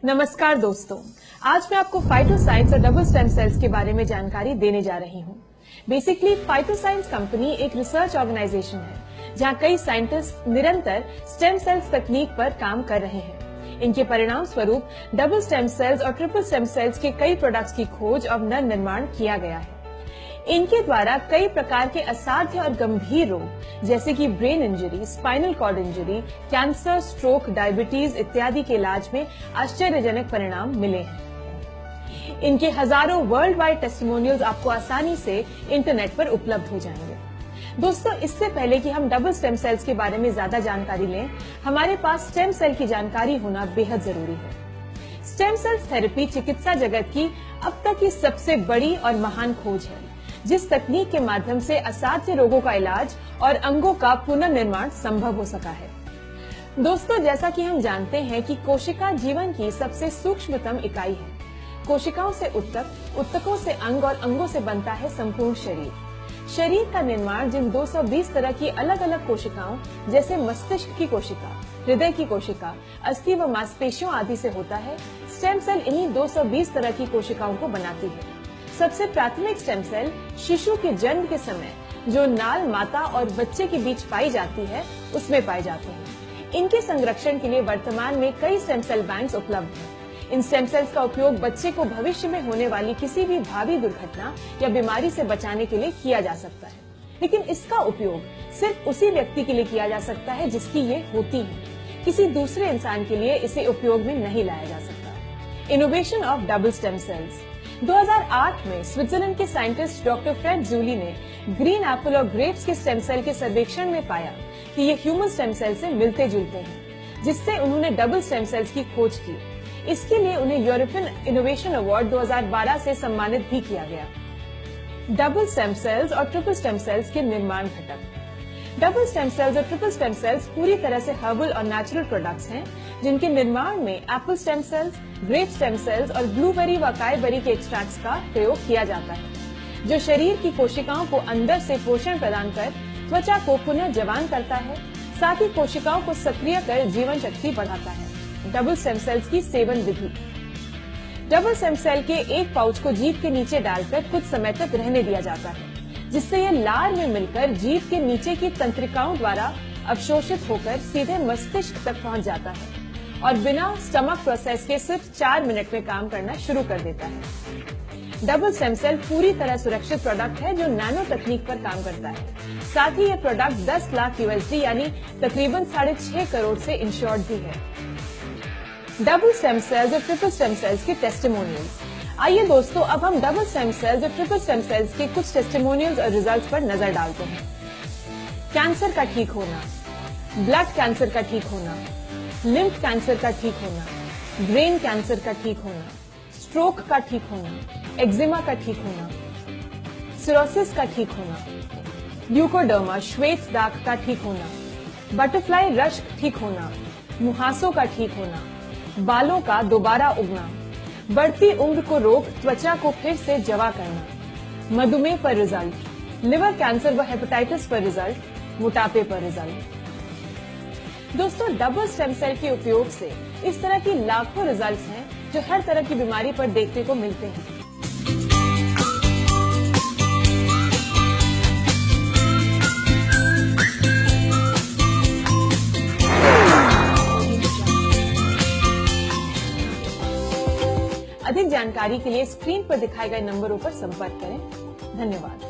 नमस्कार दोस्तों, आज मैं आपको फाइटोसाइंस और डबल स्टेम सेल्स के बारे में जानकारी देने जा रही हूँ। बेसिकली फाइटोसाइंस कंपनी एक रिसर्च ऑर्गेनाइजेशन है जहाँ कई साइंटिस्ट निरंतर स्टेम सेल्स तकनीक पर काम कर रहे हैं। इनके परिणाम स्वरूप डबल स्टेम सेल्स और ट्रिपल स्टेम सेल्स के कई प्रोडक्ट्स की खोज और निर्माण किया गया है। इनके द्वारा कई प्रकार के असाध्य और गंभीर रोग जैसे कि brain injury, spinal cord injury, cancer, stroke, diabetes इत्यादि के इलाज में आश्चर्यजनक परिणाम मिले हैं। इनके हजारों वर्ल्ड वाइड टेस्टिमोनियल्स आपको आसानी से इंटरनेट पर उपलब्ध हो जाएंगे। दोस्तों, इससे पहले कि हम डबल स्टेम सेल्स के बारे में ज्यादा जानकारी लें, हमारे पास स्टेम सेल की जानकारी होना बेहद जरूरी है। स्टेम सेल्स थेरेपी चिकित्सा जगत की अब तक की सबसे बड़ी और महान खोज है, जिस तकनीक के माध्यम से असाध्य रोगों का इलाज और अंगों का पुनर्निर्माण संभव हो सका है। दोस्तों, जैसा कि हम जानते हैं कि कोशिका जीवन की सबसे सूक्ष्मतम इकाई है। कोशिकाओं से उत्तक, उत्तकों से अंग और अंगों से बनता है संपूर्ण शरीर। शरीर का निर्माण जिन 220 तरह की अलग अलग कोशिकाओं जैसे मस्तिष्क की कोशिका, हृदय की कोशिका, अस्थि व मांसपेशियों आदि से होता है, स्टेम सेल इन्हीं 220 तरह की कोशिकाओं को बनाती है। सबसे प्राथमिक स्टेम सेल शिशु के जन्म के समय जो नाल माता और बच्चे के बीच पाई जाती है, उसमें पाए जाते हैं। इनके संरक्षण के लिए वर्तमान में कई स्टेम सेल बैंक्स उपलब्ध हैं। इन स्टेम सेल्स का उपयोग बच्चे को भविष्य में होने वाली किसी भी भावी दुर्घटना या बीमारी से बचाने के लिए किया जा सकता है, लेकिन इसका उपयोग सिर्फ उसी व्यक्ति के लिए किया जा सकता है जिसकी ये होती है। किसी दूसरे इंसान के लिए इसे उपयोग में नहीं लाया जा सकता। Innovation of double stem cells 2008 में स्विट्जरलैंड के साइंटिस्ट डॉक्टर फ्रेड जूली ने ग्रीन एप्पल और ग्रेप्स के स्टेम सेल के सर्वेक्षण में पाया कि ये ह्यूमन स्टेम सेल से मिलते जुलते हैं, जिससे उन्होंने डबल स्टेम सेल्स की खोज की। इसके लिए उन्हें यूरोपियन इनोवेशन अवार्ड 2012 से सम्मानित भी किया गया। डबल स्टेम सेल्स और ट्रिपल स्टेम सेल्स के निर्माण घटक। डबल स्टेम सेल्स और ट्रिपल स्टेम सेल्स पूरी तरह से हर्बल और नेचुरल प्रोडक्ट्स हैं, जिनके निर्माण में apple stem cells, grape stem cells और ब्लूबेरी व अकाईबेरी के एक्सट्रैक्ट्स का प्रयोग किया जाता है, जो शरीर की कोशिकाओं को अंदर से पोषण प्रदान कर त्वचा को पुनः जवान करता है, साथ ही कोशिकाओं को सक्रिय कर जीवन शक्ति बढ़ाता है। डबल स्टेम सेल्स की सेवन विधि। डबल स्टेम सेल के एक पाउच को जीभ के नीचे डालकर कुछ समय तक रहने दिया जाता है, जिससे यह लार में मिलकर जीभ के नीचे की तंत्रिकाओं द्वारा अवशोषित होकर सीधे मस्तिष्क तक पहुंच जाता है और बिना स्टमक प्रोसेस के सिर्फ 4 मिनट में काम करना शुरू कर देता है। डबल स्टेम सेल पूरी तरह सुरक्षित प्रोडक्ट है जो नैनो तकनीक पर काम करता है। साथ ही यह प्रोडक्ट 10 लाख USD यानी तकरीबन 6.5 करोड़ से इंश्योर्ड भी है। डबल स्टेम सेल्स और ट्रिपल स्टेम सेल्स के टेस्टिमोनियल्स। आइए दोस्तों, अब हम डबल स्टेम सेल्स और ट्रिपल स्टेम सेल्स के कुछ टेस्टिमोनियल्स और रिजल्ट्स पर नजर डालते हैं। कैंसर का ठीक होना, ब्लड कैंसर का ठीक होना, लिम्फ कैंसर का ठीक होना, ब्रेन कैंसर का ठीक होना, स्ट्रोक का ठीक होना, एक्जिमा का ठीक होना, सिरोसिस का ठीक होना, ल्यूकोडर्मा श्वेत दाग का ठीक होना, बटरफ्लाई रश्क ठीक होना, मुहासों का ठीक होना, बालों का दोबारा उगना, बढ़ती उम्र को रोक त्वचा को फिर से जवा करना, मधुमेह पर रिजल्ट, लिवर कैंसर व हेपेटाइटिस पर रिजल्ट, मोटापे पर रिजल्ट। दोस्तों, डबल स्टेम सेल के उपयोग से इस तरह की लाखों रिजल्ट्स हैं जो हर तरह की बीमारी पर देखने को मिलते हैं। अधिक जानकारी के लिए स्क्रीन पर दिखाए गए नंबरों पर संपर्क करें। धन्यवाद।